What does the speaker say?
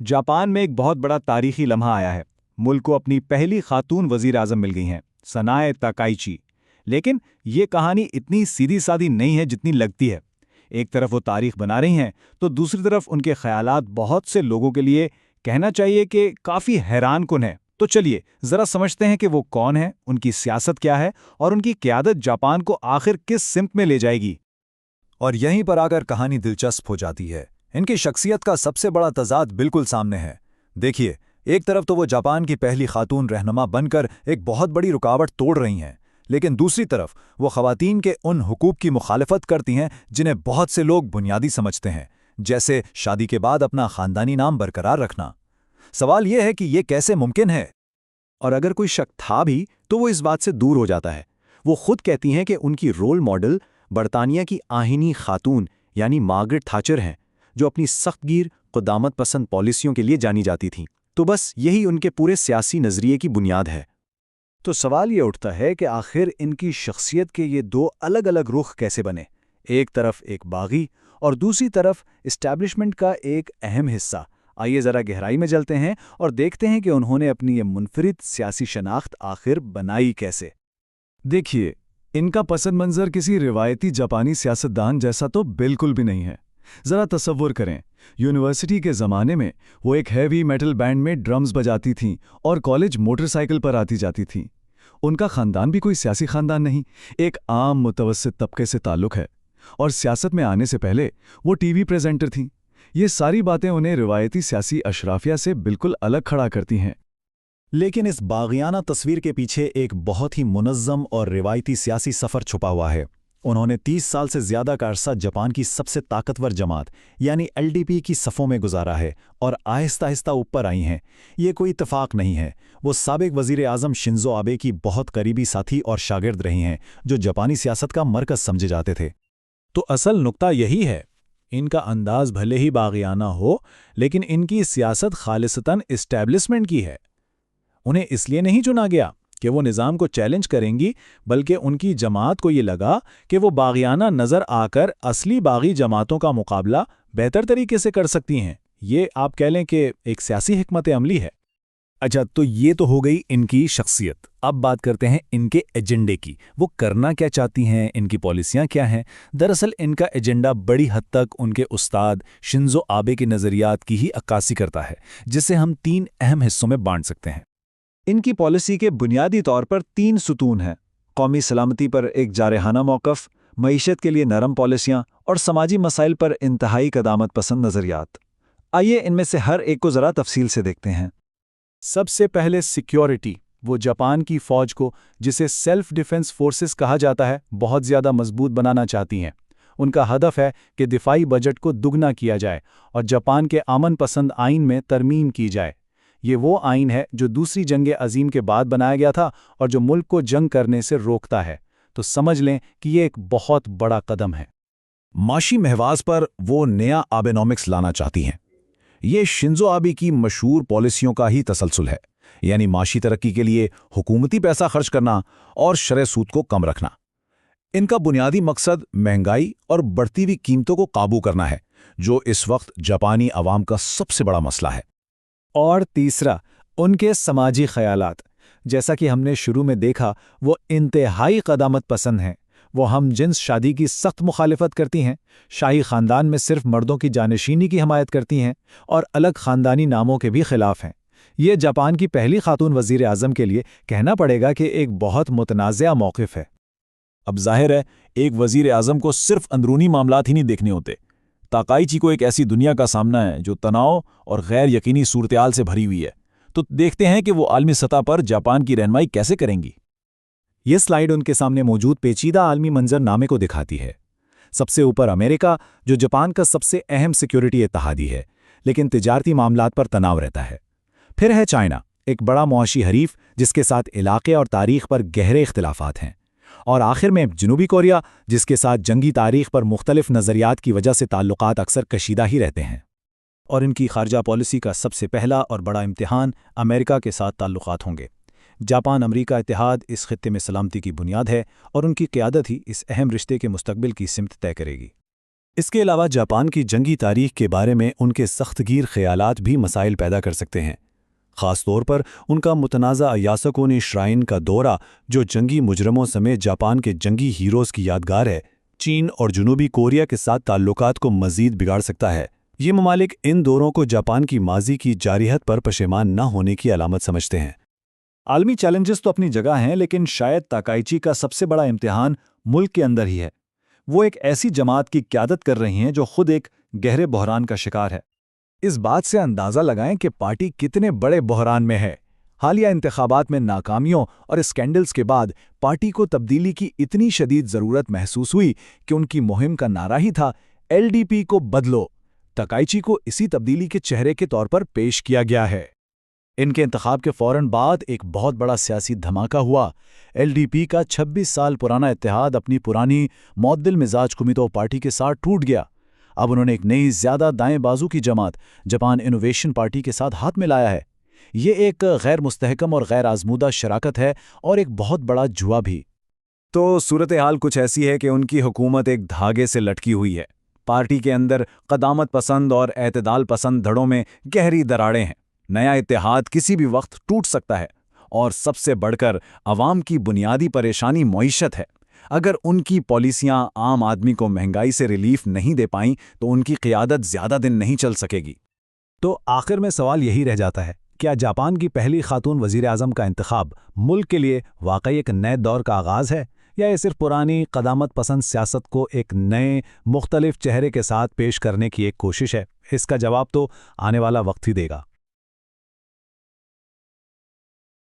Japan میں ایک بہت بڑا تاریخی لمحہ آیا ہے۔ ملک کو اپنی پہلی خاتون وزیر اعظم مل گئی ہیں، سنائے تاکائچی۔ لیکن یہ کہانی اتنی سیدھی سادھی نہیں ہے جتنی لگتی ہے۔ ایک طرف وہ تاریخ بنا رہی ہیں تو دوسری طرف ان کے خیالات بہت سے لوگوں کے لیے کہنا چاہیے کہ کافی حیران کن ہے۔ تو چلیے ذرا سمجھتے ہیں کہ وہ کون ہیں، ان کی سیاست کیا ہے اور ان کی قیادت جاپان کو آخر کس سمت میں لے جائے گی۔ اور یہیں پر آ کر کہانی دلچسپ ہو جاتی ہے۔ ان کی شخصیت کا سب سے بڑا تضاد بالکل سامنے ہے۔ دیکھیے، ایک طرف تو وہ جاپان کی پہلی خاتون رہنما بن کر ایک بہت بڑی رکاوٹ توڑ رہی ہیں، لیکن دوسری طرف وہ خواتین کے ان حقوق کی مخالفت کرتی ہیں جنہیں بہت سے لوگ بنیادی سمجھتے ہیں، جیسے شادی کے بعد اپنا خاندانی نام برقرار رکھنا۔ سوال یہ ہے کہ یہ کیسے ممکن ہے؟ اور اگر کوئی شک تھا بھی تو وہ اس بات سے دور ہو جاتا ہے۔ وہ خود کہتی ہیں کہ ان کی رول ماڈل برطانیہ کی آئینی خاتون یعنی مارگریٹ تھاچر ہیں، جو اپنی سخت گیر قدامت پسند پالیسیوں کے لیے جانی جاتی تھیں۔ تو بس یہی ان کے پورے سیاسی نظریے کی بنیاد ہے۔ تو سوال یہ اٹھتا ہے کہ آخر ان کی شخصیت کے یہ دو الگ الگ رخ کیسے بنے؟ ایک طرف ایک باغی اور دوسری طرف اسٹیبلشمنٹ کا ایک اہم حصہ۔ آئیے ذرا گہرائی میں چلتے ہیں اور دیکھتے ہیں کہ انہوں نے اپنی یہ منفرد سیاسی شناخت آخر بنائی کیسے۔ دیکھیے، ان کا پس منظر کسی روایتی جاپانی سیاستدان جیسا تو بالکل بھی نہیں ہے۔ ذرا تصور کریں، یونیورسٹی کے زمانے میں وہ ایک ہیوی میٹل بینڈ میں ڈرمز بجاتی تھیں اور کالج موٹر سائیکل پر آتی جاتی تھیں۔ ان کا خاندان بھی کوئی سیاسی خاندان نہیں، ایک عام متوسط طبقے سے تعلق ہے، اور سیاست میں آنے سے پہلے وہ ٹی وی پریزنٹر تھیں۔ یہ ساری باتیں انہیں روایتی سیاسی اشرافیہ سے بالکل الگ کھڑا کرتی ہیں۔ لیکن اس باغیانہ تصویر کے پیچھے ایک بہت ہی منظم اور روایتی سیاسی سفر چھپا ہوا ہے۔ انہوں نے 30 سال سے زیادہ کا عرصہ جاپان کی سب سے طاقتور جماعت یعنی LDP کی صفوں میں گزارا ہے اور آہستہ آہستہ اوپر آئی ہیں۔ یہ کوئی اتفاق نہیں ہے، وہ سابق وزیر اعظم شنزو آبے کی بہت قریبی ساتھی اور شاگرد رہی ہیں، جو جاپانی سیاست کا مرکز سمجھے جاتے تھے۔ تو اصل نقطہ یہی ہے، ان کا انداز بھلے ہی باغیانہ ہو، لیکن ان کی سیاست خالصتاً اسٹیبلشمنٹ کی ہے۔ انہیں اس لیے نہیں چنا گیا کہ وہ نظام کو چیلنج کریں گی، بلکہ ان کی جماعت کو یہ لگا کہ وہ باغیانہ نظر آ کر اصلی باغی جماعتوں کا مقابلہ بہتر طریقے سے کر سکتی ہیں۔ یہ آپ کہہ لیں کہ ایک سیاسی حکمت عملی ہے۔ اچھا، تو یہ تو ہو گئی ان کی شخصیت۔ اب بات کرتے ہیں ان کے ایجنڈے کی۔ وہ کرنا کیا چاہتی ہیں، ان کی پالیسیاں کیا ہیں؟ دراصل ان کا ایجنڈا بڑی حد تک ان کے استاد شنزو آبے کے نظریات کی ہی عکاسی کرتا ہے، جسے ہم 3 اہم حصوں میں بانٹ سکتے ہیں۔ ان کی پالیسی کے بنیادی طور پر 3 ستون ہیں: قومی سلامتی پر ایک جارحانہ موقف، معیشت کے لیے نرم پالیسیاں اور سماجی مسائل پر انتہائی قدامت پسند نظریات۔ آئیے ان میں سے ہر ایک کو ذرا تفصیل سے دیکھتے ہیں۔ سب سے پہلے سیکیورٹی۔ وہ جاپان کی فوج کو، جسے سیلف ڈیفنس فورسز کہا جاتا ہے، بہت زیادہ مضبوط بنانا چاہتی ہیں۔ ان کا ہدف ہے کہ دفاعی بجٹ کو دگنا کیا جائے اور جاپان کے امن پسند آئین میں ترمیم کی جائے۔ یہ وہ آئین ہے جو دوسری جنگ عظیم کے بعد بنایا گیا تھا اور جو ملک کو جنگ کرنے سے روکتا ہے۔ تو سمجھ لیں کہ یہ ایک بہت بڑا قدم ہے۔ معاشی محاذ پر وہ نیا آبینامکس لانا چاہتی ہیں۔ یہ شنزو آبے کی مشہور پالیسیوں کا ہی تسلسل ہے، یعنی معاشی ترقی کے لیے حکومتی پیسہ خرچ کرنا اور شرح سود کو کم رکھنا۔ ان کا بنیادی مقصد مہنگائی اور بڑھتی ہوئی قیمتوں کو قابو کرنا ہے، جو اس وقت جاپانی عوام کا سب سے بڑا مسئلہ ہے۔ اور تیسرا، ان کے سماجی خیالات۔ جیسا کہ ہم نے شروع میں دیکھا، وہ انتہائی قدامت پسند ہیں۔ وہ ہم جنس شادی کی سخت مخالفت کرتی ہیں، شاہی خاندان میں صرف مردوں کی جانشینی کی حمایت کرتی ہیں اور الگ خاندانی ناموں کے بھی خلاف ہیں۔ یہ جاپان کی پہلی خاتون وزیر اعظم کے لیے کہنا پڑے گا کہ ایک بہت متنازع موقف ہے۔ اب ظاہر ہے، ایک وزیر اعظم کو صرف اندرونی معاملات ہی نہیں دیکھنے ہوتے۔ تاکائچی کو ایک ایسی دنیا کا سامنا ہے جو تناؤ اور غیر یقینی صورتحال سے بھری ہوئی ہے۔ تو دیکھتے ہیں کہ وہ عالمی سطح پر جاپان کی رہنمائی کیسے کریں گی۔ یہ سلائیڈ ان کے سامنے موجود پیچیدہ عالمی منظر نامے کو دکھاتی ہے۔ سب سے اوپر امریکہ، جو جاپان کا سب سے اہم سیکیورٹی اتحادی ہے، لیکن تجارتی معاملات پر تناؤ رہتا ہے۔ پھر ہے چائنا، ایک بڑا معاشی حریف جس کے ساتھ علاقے اور تاریخ پر گہرے اختلافات ہیں۔ اور آخر میں جنوبی کوریا، جس کے ساتھ جنگی تاریخ پر مختلف نظریات کی وجہ سے تعلقات اکثر کشیدہ ہی رہتے ہیں۔ اور ان کی خارجہ پالیسی کا سب سے پہلا اور بڑا امتحان امریکہ کے ساتھ تعلقات ہوں گے۔ جاپان امریکہ اتحاد اس خطے میں سلامتی کی بنیاد ہے اور ان کی قیادت ہی اس اہم رشتے کے مستقبل کی سمت طے کرے گی۔ اس کے علاوہ جاپان کی جنگی تاریخ کے بارے میں ان کے سخت گیر خیالات بھی مسائل پیدا کر سکتے ہیں، خاص طور پر ان کا متنازع یاسوکونی شرائن کا دورہ جو جنگی مجرموں سمیت جاپان کے جنگی ہیروز کی یادگار ہے، چین اور جنوبی کوریا کے ساتھ تعلقات کو مزید بگاڑ سکتا ہے۔ یہ ممالک ان دوروں کو جاپان کی ماضی کی جارحیت پر پشیمان نہ ہونے کی علامت سمجھتے ہیں۔ عالمی چیلنجز تو اپنی جگہ ہیں، لیکن شاید تاکائچی کا سب سے بڑا امتحان ملک کے اندر ہی ہے۔ وہ ایک ایسی جماعت کی قیادت کر رہی ہیں جو خود ایک گہرے بحران کا شکار ہے۔ اس بات سے اندازہ لگائیں کہ پارٹی کتنے بڑے بحران میں ہے۔ حالیہ انتخابات میں ناکامیوں اور اسکینڈلز کے بعد پارٹی کو تبدیلی کی اتنی شدید ضرورت محسوس ہوئی کہ ان کی مہم کا نعرہ ہی تھا LDP کو بدلو۔ تاکائچی کو اسی تبدیلی کے چہرے کے طور پر پیش کیا گیا ہے۔ ان کے انتخاب کے فوراً بعد ایک بہت بڑا سیاسی دھماکہ ہوا۔ LDP کا 26 سال پرانا اتحاد اپنی پرانی معدل مزاج کومیتو پارٹی کے ساتھ ٹوٹ گیا۔ اب انہوں نے ایک نئی زیادہ دائیں بازو کی جماعت جاپان انوویشن پارٹی کے ساتھ ہاتھ ملایا ہے۔ یہ ایک غیر مستحکم اور غیر آزمودہ شراکت ہے اور ایک بہت بڑا جوا بھی۔ تو صورتحال کچھ ایسی ہے کہ ان کی حکومت ایک دھاگے سے لٹکی ہوئی ہے۔ پارٹی کے اندر قدامت پسند اور اعتدال پسند دھڑوں میں گہری دراڑیں ہیں۔ نیا اتحاد کسی بھی وقت ٹوٹ سکتا ہے، اور سب سے بڑھ کر عوام کی بنیادی پریشانی معیشت ہے۔ اگر ان کی پالیسیاں عام آدمی کو مہنگائی سے ریلیف نہیں دے پائیں تو ان کی قیادت زیادہ دن نہیں چل سکے گی۔ تو آخر میں سوال یہی رہ جاتا ہے، کیا جاپان کی پہلی خاتون وزیر اعظم کا انتخاب ملک کے لیے واقعی ایک نئے دور کا آغاز ہے، یا یہ صرف پرانی قدامت پسند سیاست کو ایک نئے مختلف چہرے کے ساتھ پیش کرنے کی ایک کوشش ہے؟ اس کا جواب تو آنے والا وقت ہی دے گا۔